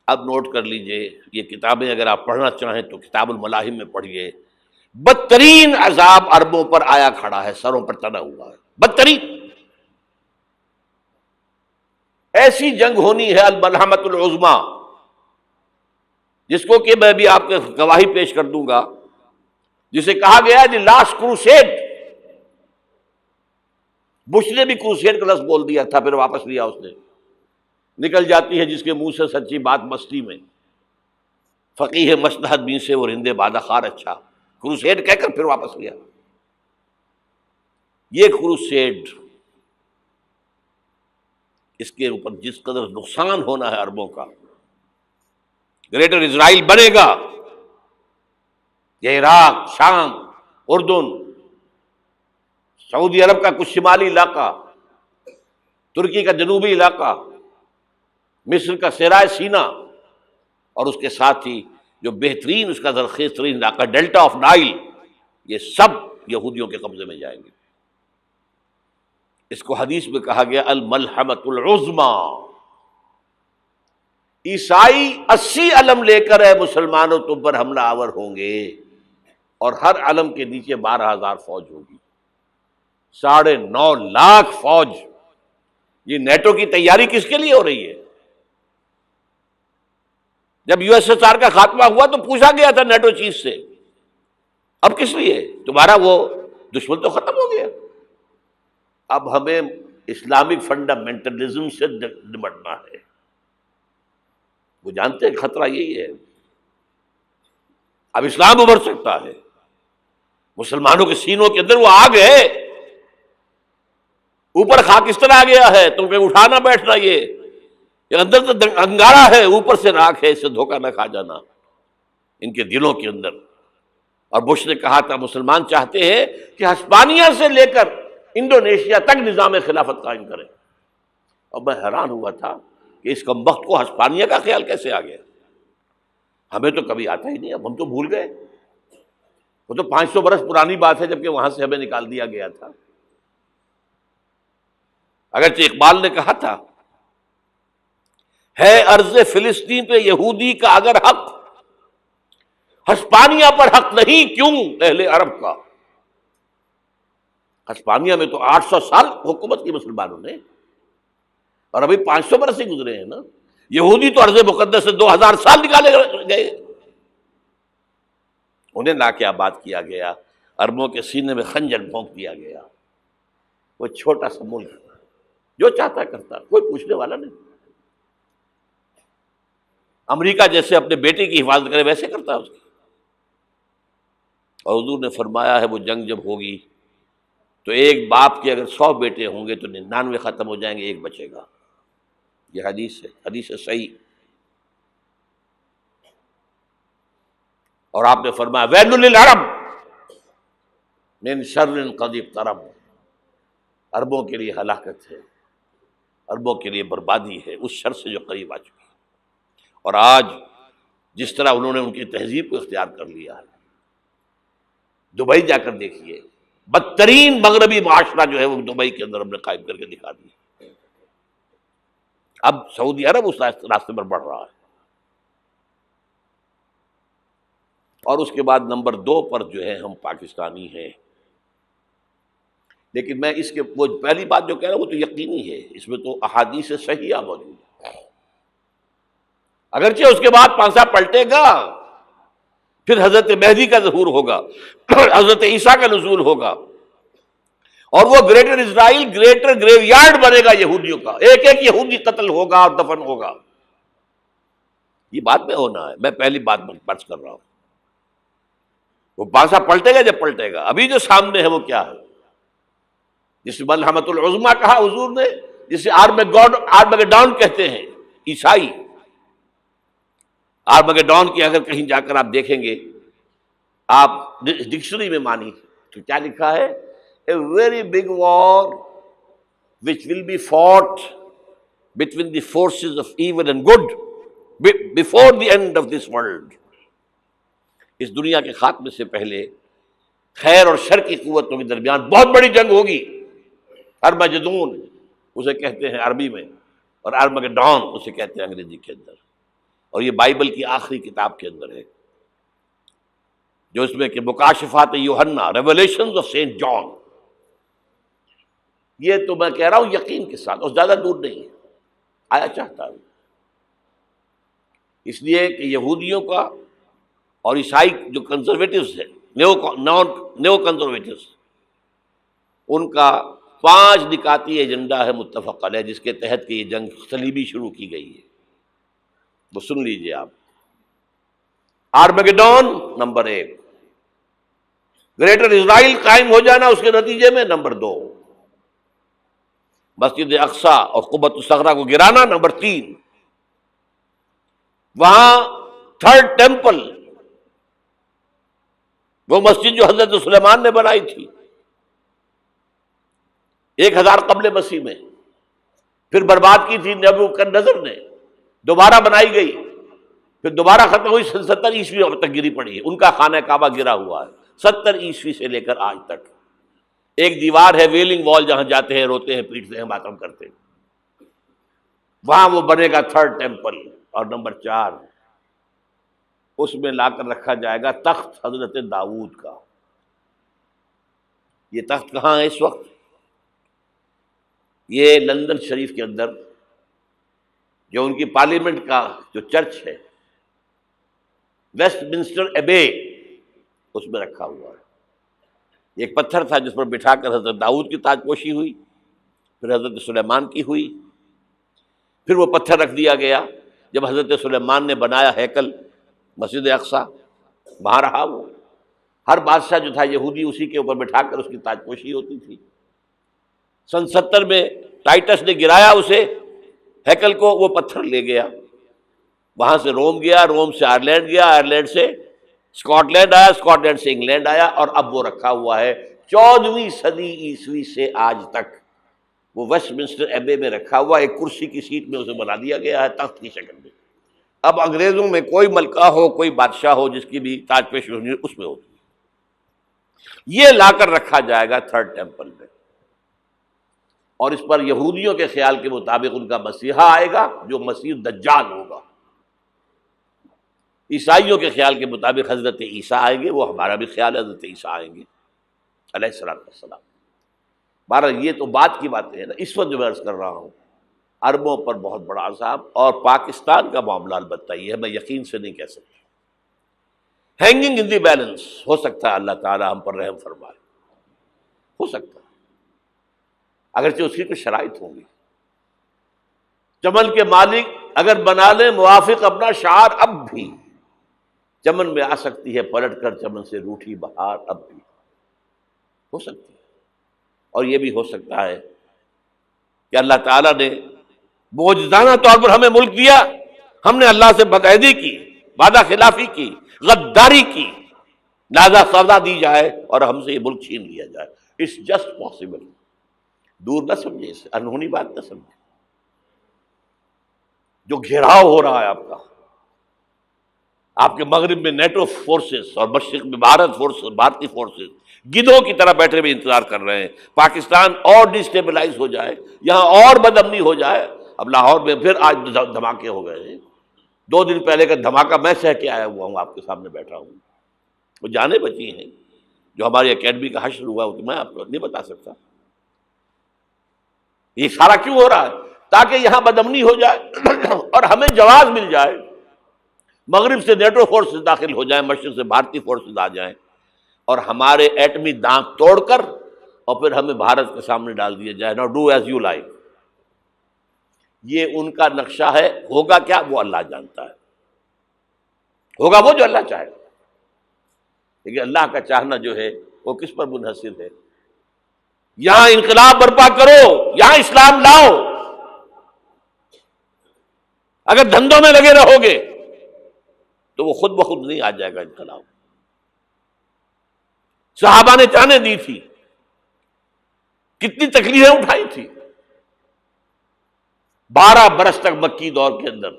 اب نوٹ کر لیجئے، یہ کتابیں اگر آپ پڑھنا چاہیں تو کتاب الملاحم میں پڑھیے، بدترین عذاب عربوں پر آیا کھڑا ہے، سروں پر تنا ہوا ہے، بدترین ایسی جنگ ہونی ہے الملحمۃ العظمیٰ، جس کو کہ میں بھی آپ کے گواہی پیش کر دوں گا، جسے کہا گیا ہے دی لاسٹ کروسیڈ۔ بش نے بھی کروسیڈ کا لفظ بول دیا تھا، پھر واپس لیا اس نے۔ نکل جاتی ہے جس کے منہ سے سچی بات مستی میں، فقیہ مصلحت بین سے وہ رندے بادہ خار اچھا، کروسیڈ کہہ کر پھر واپس لیا۔ یہ کروسیڈ، اس کے اوپر جس قدر نقصان ہونا ہے عربوں کا، گریٹر اسرائیل بنے گا، یہ عراق، شام، اردن، سعودی عرب کا کچھ شمالی علاقہ، ترکی کا جنوبی علاقہ، مصر کا صحرائے سینا، اور اس کے ساتھ ہی جو بہترین اس کا زرخیز ترین علاقہ ڈیلٹا آف نائل، یہ سب یہودیوں کے قبضے میں جائیں گے۔ اس کو حدیث میں کہا گیا الملحمۃ العظمیٰ۔ عیسائی 80 علم لے کر اے مسلمانوں تم پر حملہ آور ہوں گے، اور ہر علم کے نیچے 12,000 فوج ہوگی، 9.5 لاکھ فوج۔ یہ نیٹو کی تیاری کس کے لیے ہو رہی ہے؟ جب یو ایس ایس آر کا خاتمہ ہوا تو پوچھا گیا تھا نیٹو چیف سے، اب کس لیے؟ تمہارا وہ دشمن تو ختم ہو گیا، اب ہمیں اسلامک فنڈامنٹلزم سے نمٹنا ہے۔ وہ جانتے ہیں خطرہ یہی ہے، اب اسلام ابھر سکتا ہے، مسلمانوں کے سینوں کے اندر وہ آگ ہے، اوپر خاکستر آ گیا ہے، تم کہیں اٹھانا بیٹھنا، یہ اندر تو انگارہ ہے، اوپر سے راکھ ہے، اس سے دھوکہ نہ کھا جانا ان کے دلوں کے اندر۔ اور بش نے کہا تھا مسلمان چاہتے ہیں کہ ہسپانیہ سے لے کر انڈونیشیا تک نظام خلافت قائم کریں، اور میں حیران ہوا تھا کہ اس کمبخت کو ہسپانیہ کا خیال کیسے آ گیا؟ ہمیں تو کبھی آتا ہی نہیں، اب ہم تو بھول گئے، وہ تو 500 برس پرانی بات ہے جبکہ وہاں سے ہمیں نکال دیا گیا تھا۔ اگرچہ اقبال نے کہا تھا ہے ارض فلسطین پہ یہودی کا اگر حق، ہسپانیہ پر حق نہیں کیوں اہل عرب کا؟ ہسپانیہ میں تو 800 سال حکومت کی مسلمانوں نے، اور ابھی 500 برس ہی گزرے ہیں نا۔ یہودی تو ارض مقدس سے 2000 سال نکالے گئے، انہیں لا کے آباد کیا گیا، عربوں کے سینے میں خنجر بھونک دیا گیا۔ وہ چھوٹا سا ملک جو چاہتا کرتا، کوئی پوچھنے والا نہیں۔ امریکہ جیسے اپنے بیٹے کی حفاظت کرے ویسے کرتا ہے اس کی۔ اور حضور نے فرمایا ہے وہ جنگ جب ہوگی تو ایک باپ کے اگر 100 بیٹے ہوں گے تو 99 ختم ہو جائیں گے، ایک بچے گا۔ یہ حدیث ہے، حدیث ہے صحیح۔ اور آپ نے فرمایا ویل للعرب من شر قد اقترب، عربوں کے لیے ہلاکت ہے، عربوں کے لیے بربادی ہے اس شر سے جو قریب آ چکی ہے۔ اور آج جس طرح انہوں نے ان کی تہذیب کو اختیار کر لیا ہے، دبئی جا کر دیکھیے، بدترین مغربی معاشرہ جو ہے وہ دبئی کے اندر ہم نے قائم کر کے دکھا دیا۔ اب سعودی عرب اس راستے پر بڑھ رہا ہے۔ اور اس کے بعد نمبر 2 پر جو ہے ہم پاکستانی ہیں، لیکن میں اس کے وہ پہلی بات جو کہہ رہا ہوں وہ تو یقینی ہے، اس میں تو احادیث صحیحہ موجود ہے۔ اگرچہ اس کے بعد پانسا پلٹے گا، پھر حضرت مہدی کا ظہور ہوگا، حضرت عیسیٰ کا نزول ہوگا، اور وہ گریٹر اسرائیل گریٹر گریو یارڈ بنے گا یہودیوں کا، ایک ایک یہودی قتل ہوگا اور دفن ہوگا۔ یہ بات میں ہونا ہے، میں پہلی بات بات کر رہا ہوں۔ وہ پانسا پلٹے گا جب پلٹے گا، ابھی جو سامنے ہے وہ کیا ہے؟ جس ملحمۃ العظمیٰ کہا حضور نے، جسے آرمگیڈون کہتے ہیں عیسائی۔ آرمگیڈون کی اگر کہیں جا کر آپ دیکھیں گے، آپ ڈکشنری میں مانی تو کیا لکھا ہے؟ A very big war which will be fought between the forces of evil and good before the end of this world۔ اس دنیا کے خاتمے سے پہلے خیر اور شر کی قوتوں کے درمیان بہت بڑی جنگ ہوگی۔ ارمجدون اسے کہتے ہیں عربی میں، اور آرمگیڈون اسے کہتے ہیں انگریزی کے اندر۔ اور یہ بائبل کی آخری کتاب کے اندر ہے، جو اس میں کہ مکاشفات یوحنا، ریولیشنز آف سینٹ جان. یہ تو میں کہہ رہا ہوں یقین کے ساتھ، اور زیادہ دور نہیں ہے، آیا چاہتا ہوں. اس لیے کہ یہودیوں کا اور عیسائی جو کنزرویٹوز ہیں، نیو کنزرویٹوز، ان کا 5 نکاتی ایجنڈا ہے متفق علیہ، جس کے تحت کہ یہ جنگ صلیبی شروع کی گئی ہے. وہ سن لیجئے آپ. آرمیگیڈون نمبر 1، گریٹر اسرائیل قائم ہو جانا اس کے نتیجے میں نمبر 2، مسجد اقصی اور قبۃ الصخرہ کو گرانا نمبر 3، وہاں تھرڈ ٹیمپل، وہ مسجد جو حضرت سلیمان نے بنائی تھی 1000 قبل مسیح میں، پھر برباد کی تھی نبوکدنضر نے، دوبارہ بنائی گئی، پھر دوبارہ ختم ہوئی 70 عیسوی تک گری پڑی ہے. ان کا خانہ کعبہ گرا ہوا ہے 70 عیسوی سے لے کر آج تک. ایک دیوار ہے ویلنگ وال، جہاں جاتے ہیں، روتے ہیں، پیٹتے ہیں، ماتم کرتے ہیں، وہاں وہ بنے گا تھرڈ ٹیمپل. اور نمبر 4، اس میں لا کر رکھا جائے گا تخت حضرت داؤد کا. یہ تخت کہاں ہے اس وقت؟ یہ لندن شریف کے اندر جو ان کی پارلیمنٹ کا جو چرچ ہے، ویسٹ منسٹر ایبے، اس میں رکھا ہوا ہے. ایک پتھر تھا جس پر بٹھا کر حضرت داؤد کی تاج پوشی ہوئی، پھر حضرت سلیمان کی ہوئی، پھر وہ پتھر رکھ دیا گیا جب حضرت سلیمان نے بنایا ہیکل مسجد اقصی، وہاں رہا وہ. ہر بادشاہ جو تھا یہودی اسی کے اوپر بٹھا کر اس کی تاج پوشی ہوتی تھی. سن 70 میں ٹائٹس نے گرایا اسے، ہیکل کو، وہ پتھر لے گیا، وہاں سے روم گیا، روم سے آئرلینڈ گیا، آئرلینڈ سے اسکاٹ لینڈ آیا، اسکاٹ لینڈ سے انگلینڈ آیا، اور اب وہ رکھا ہوا ہے 14ویں صدی عیسوی سے آج تک. وہ ویسٹ منسٹر ایبے میں رکھا ہوا، ایک کرسی کی سیٹ میں اسے بنا دیا گیا ہے تخت کی شکل میں. اب انگریزوں میں کوئی ملکہ ہو، کوئی بادشاہ ہو جس کی بھی تاج پوشی ہونی اس میں ہوتی. یہ لا کر رکھا جائے گا تھرڈ ٹیمپل میں، اور اس پر یہودیوں کے خیال کے مطابق ان کا مسیحا آئے گا جو مسیح دجال ہوگا. عیسائیوں کے خیال کے مطابق حضرت عیسیٰ آئیں گے، وہ ہمارا بھی خیال ہے حضرت عیسیٰ آئیں گے علیہ السلام. بہرحال یہ تو بات کی باتیں ہیں نا. اس وقت جو میں عرض کر رہا ہوں، عربوں پر بہت بڑا عذاب، اور پاکستان کا معاملہ البتہ یہ ہے، میں یقین سے نہیں کہہ سکتا. ہینگنگ ان دی بیلنس، ہو سکتا ہے اللہ تعالیٰ ہم پر رحم فرمائے، ہو سکتا ہے، اگرچہ اس کی کچھ شرائط ہوں گی. چمن کے مالک اگر بنا لیں موافق اپنا شعار، اب بھی چمن میں آ سکتی ہے پلٹ کر چمن سے روٹھی بہار، اب بھی ہو سکتی ہے. اور یہ بھی ہو سکتا ہے کہ اللہ تعالیٰ نے معجزانہ طور پر ہمیں ملک دیا، ہم نے اللہ سے بدعہدی کی، وعدہ خلافی کی، غداری کی، لہذا سزا دی جائے اور ہم سے یہ ملک چھین لیا جائے. It's just possible. دور نہ سمجھے اسے، انہونی بات نہ سمجھے. جو گھیراؤ ہو رہا ہے آپ کے مغرب میں نیٹو فورسز اور مشرق میں بھارتی فورسز گدھوں کی طرح بیٹھے ہوئے انتظار کر رہے ہیں پاکستان اور ڈسٹیبلائز ہو جائے، یہاں اور بدامنی ہو جائے. اب لاہور میں پھر آج دھماکے ہو گئے ہیں. 2 دن پہلے کا دھماکہ میں سہ کے آیا ہوا ہوں، آپ کے سامنے بیٹھا ہوں. وہ جانیں بچی ہیں، جو ہماری اکیڈمی کا حشر ہوا تو میں آپ کو نہیں بتا سکتا. یہ سارا کیوں ہو رہا ہے؟ تاکہ یہاں بدامنی ہو جائے اور ہمیں جواز مل جائے. مغرب سے نیٹو فورسز داخل ہو جائیں، مشرق سے بھارتی فورسز آ جائیں، اور ہمارے ایٹمی دانت توڑ کر اور پھر ہمیں بھارت کے سامنے ڈال دیا جائے. نو ڈو ایز یو لائک. یہ ان کا نقشہ ہے. ہوگا کیا وہ اللہ جانتا ہے. ہوگا وہ جو اللہ چاہے. لیکن اللہ کا چاہنا جو ہے وہ کس پر منحصر ہے؟ یہاں انقلاب برپا کرو، یہاں اسلام لاؤ. اگر دھندوں میں لگے رہو گے تو وہ خود بخود نہیں آ جائے گا انقلاب. صحابہ نے جانیں دی تھی، کتنی تکلیفیں اٹھائی تھی. 12 برس تک مکی دور کے اندر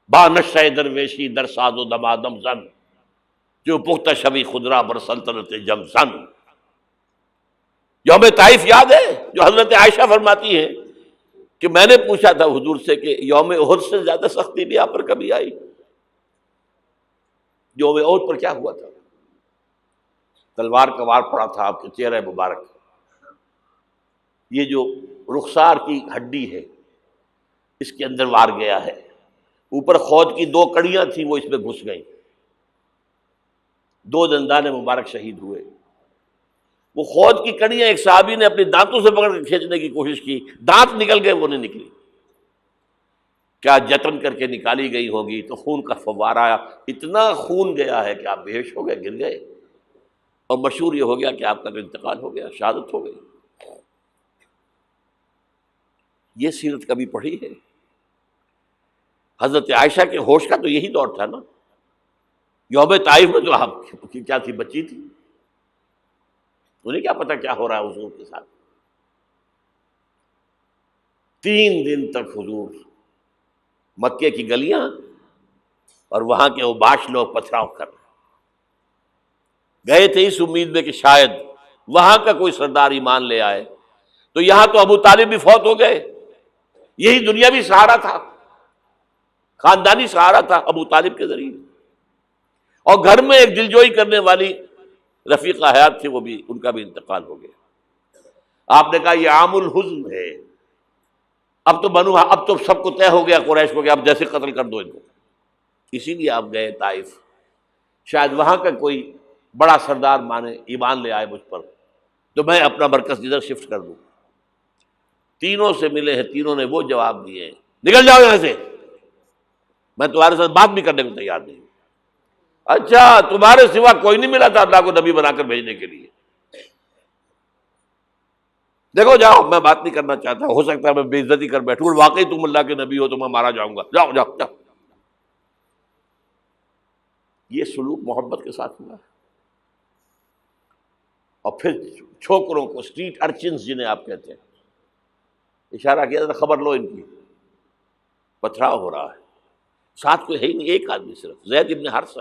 با نشہ درویشی در ساز و دمادم زن، جو پختہ شبی خدرا بر سلطنت جم زن. یوم طائف یاد ہے جو حضرت عائشہ فرماتی ہے کہ میں نے پوچھا تھا حضور سے کہ یوم احد سے زیادہ سختی بھی آپ پر کبھی آئی؟ یوم احد پر کیا ہوا تھا؟ تلوار کا وار پڑا تھا آپ کے چہرہ مبارک، یہ جو رخسار کی ہڈی ہے اس کے اندر وار گیا ہے، اوپر خود کی 2 کڑیاں تھیں وہ اس میں گھس گئیں، 2 دندان مبارک شہید ہوئے۔ وہ خود کی کڑیاں ایک صحابی نے اپنے دانتوں سے پکڑ کے کھینچنے کی کوشش کی، دانت نکل گئے، وہ نہیں نکلی، کیا جتن کر کے نکالی گئی ہوگی تو خون کا فوارہ آیا، اتنا خون گیا ہے کہ آپ بے ہوش ہو گئے، گر گئے، اور مشہور یہ ہو گیا کہ آپ کا تو انتقال ہو گیا، شہادت ہو گئی۔ یہ سیرت کبھی پڑھی ہے؟ حضرت عائشہ کے ہوش کا تو یہی دور تھا نا، یوم طائف میں تو آپ کی کیا تھی، بچی تھی، انہیں کیا پتا کیا ہو رہا ہے حضور کے ساتھ۔ 3 دن تک حضور مکے کی گلیاں اور وہاں کے اوباش لوگ پتھراؤ کر رہے گئے تھے اس امید میں کہ شاید وہاں کا کوئی سردار ایمان لے آئے، تو یہاں تو ابو طالب بھی فوت ہو گئے، یہی دنیاوی سہارا تھا، خاندانی سہارا تھا ابو طالب کے ذریعے، اور گھر میں ایک دلجوئی کرنے والی رفیقہ حیات تھی، وہ بھی، ان کا بھی انتقال ہو گیا۔ آپ نے کہا یہ عام الحزن ہے، اب تو سب کو طے ہو گیا قریش کو کہ آپ جیسے قتل کر دو ان کو، اسی لیے آپ گئے طائف، شاید وہاں کا کوئی بڑا سردار مانے، ایمان لے آئے مجھ پر، تو میں اپنا مرکز ادھر شفٹ کر دوں۔ تینوں سے ملے ہیں، تینوں نے وہ جواب دیے ہیں، نکل جاؤ یہاں سے، میں تمہارے ساتھ بات بھی کرنے کو تیار نہیں۔ اچھا، تمہارے سوا کوئی نہیں ملا تھا اللہ کو نبی بنا کر بھیجنے کے لیے؟ دیکھو جاؤ، میں بات نہیں کرنا چاہتا، ہو سکتا ہے میں بے عزتی کر بیٹھوں، اور واقعی تم اللہ کے نبی ہو تو میں مارا جاؤں گا، جاؤ جاؤ جاؤ۔ یہ سلوک محبت کے ساتھ ہوا ہے۔ اور پھر چھوکروں کو، اسٹریٹ ارچنز جنہیں آپ کہتے ہیں، اشارہ کیا تھا، خبر لو ان کی، پتھراؤ ہو رہا ہے، ساتھ کوئی ہے ہی نہیں، ایک آدمی صرف، زید ابن حارثہ۔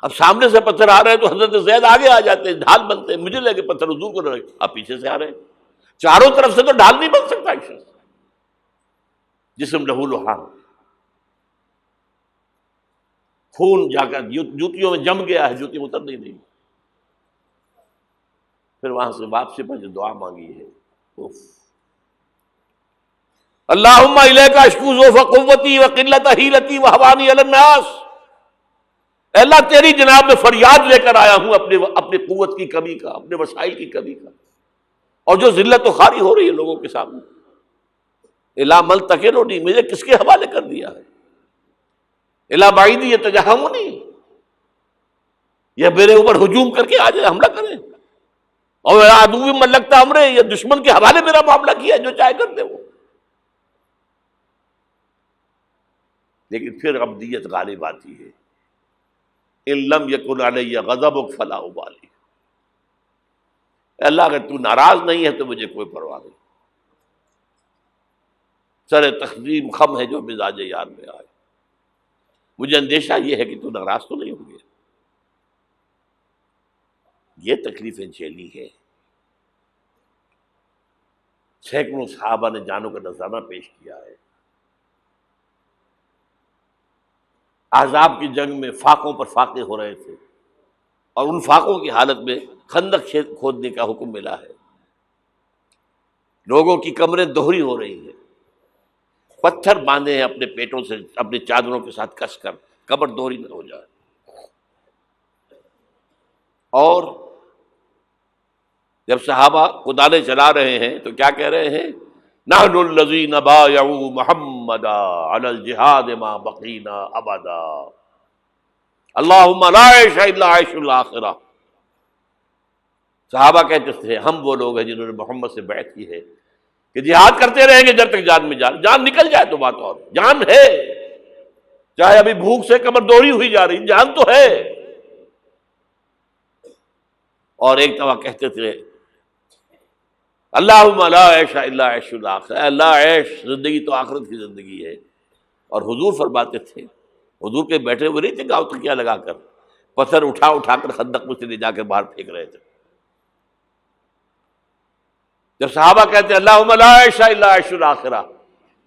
اب سامنے سے پتھر آ رہے ہیں تو حضرت زید آگے آ جاتے ہیں، ڈھال بنتے ہیں، مجھے لگے پتھر حضور کو رہے، آپ پیچھے سے آ رہے ہیں، چاروں طرف سے تو ڈھال نہیں بن سکتا ایک شخص، جسم لہو لہان، خون جا کر جوتیوں میں جم گیا ہے، جوتی اتر نہیں۔ پھر وہاں سے واپسی پر جو دعا مانگی ہے، اللہم الیک اشکو ضعف قوتی وقلت حیلتی وہوانی علی الناس، اے اللہ تیری جناب میں فریاد لے کر آیا ہوں اپنی قوت کی کمی کا، اپنے وسائل کی کمی کا، اور جو ذلت و خواری ہو رہی ہے لوگوں کے سامنے، الا ملتقننی، مجھے کس کے حوالے کر دیا ہے، الا بعیدی یتجہمنی، یہ میرے اوپر ہجوم کر کے آ جائے، حملہ کرے، اور عدو من لگتا امرے، یہ دشمن کے حوالے میرا معاملہ کیا، جو چاہے کر دے وہ۔ لیکن پھر عبدیت غالب آتی ہے، ان لم یکن علی غضبک فلا ابالی، اللہ اگر تو ناراض نہیں ہے تو مجھے کوئی پرواہ نہیں، سر تقسیم خم ہے جو مزاج یار میں آئے، مجھے اندیشہ یہ ہے کہ تو ناراض تو نہیں ہوگی۔ یہ تکلیفیں جھیلی ہے، سینکڑوں صحابہ نے جانوں کا نذرانہ پیش کیا ہے، احزاب کی جنگ میں فاقوں پر فاقے ہو رہے تھے، اور ان فاقوں کی حالت میں خندق کھودنے کا حکم ملا ہے، لوگوں کی کمریں دوہری ہو رہی ہیں، پتھر باندھے ہیں اپنے پیٹوں سے، اپنے چادروں کے ساتھ کس کر، کمر دوہری نہ ہو جائے۔ اور جب صحابہ کدالیں چلا رہے ہیں تو کیا کہہ رہے ہیں، نحن الذین بایعوا محمدا علی الجہاد ما بقینا ابدا، اللہم لا عیش الا عیش الاخرہ۔ صحابہ کہتے تھے ہم وہ لوگ ہیں جنہوں نے محمد سے بیعت کی ہے کہ جہاد کرتے رہیں گے جب تک جان میں جان نکل جائے تو بات، اور جان ہے، چاہے ابھی بھوک سے کمر دوہری ہوئی جا رہی، جان تو ہے۔ اور ایک دفعہ کہتے تھے اللہم لا عیش الا عیش الاخرہ، اے اللہ عیش، زندگی تو آخرت کی زندگی ہے۔ اور حضور فرماتے تھے، حضور کے بیٹھے ہوئے نہیں تھے گاؤں تکیہ لگا کر، پتھر اٹھا کر خندق میں سے لے جا کر باہر پھینک رہے تھے، جب صحابہ کہتے ہیں اللہم لا عیش الا عیش الآخرہ،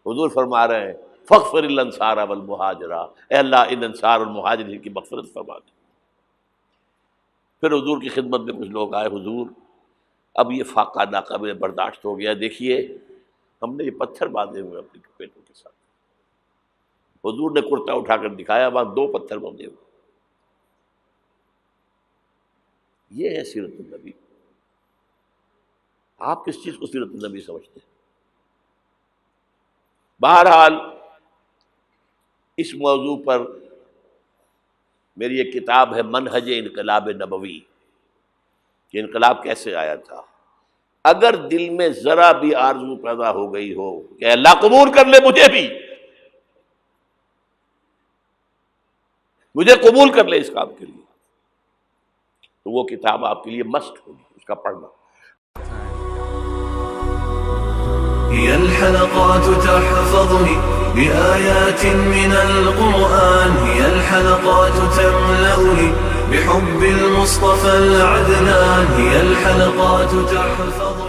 حضور فرما رہے ہیں فاغفر الانصار والمہاجرہ، اے اللہ ان انصار اور مہاجرین کی مغفرت فرما دے۔ پھر حضور کی خدمت میں کچھ لوگ آئے، حضور اب یہ فاقہ ناقابل برداشت ہو گیا، دیکھیے ہم نے یہ پتھر باندھے ہوئے اپنے پیٹوں کے ساتھ۔ حضور نے کرتا اٹھا کر دکھایا، وہاں 2 پتھر باندھے ہوئے۔ یہ ہے سیرت النبی۔ آپ کس چیز کو سیرت النبی سمجھتے ہیں؟ بہرحال اس موضوع پر میری ایک کتاب ہے منہج انقلاب نبوی، کہ انقلاب کیسے آیا تھا۔ اگر دل میں ذرا بھی آرزو پیدا ہو گئی ہو کہ اللہ قبول کر لے مجھے قبول کر لے اس کام کے لیے، تو وہ کتاب آپ کے لیے مست ہوگی، اس کا پڑھنا۔ هي الحلقات تحفظني بآيات من القرآن، هي الحلقات تملأني بحب المصطفى العدنان، هي الحلقات تحفظني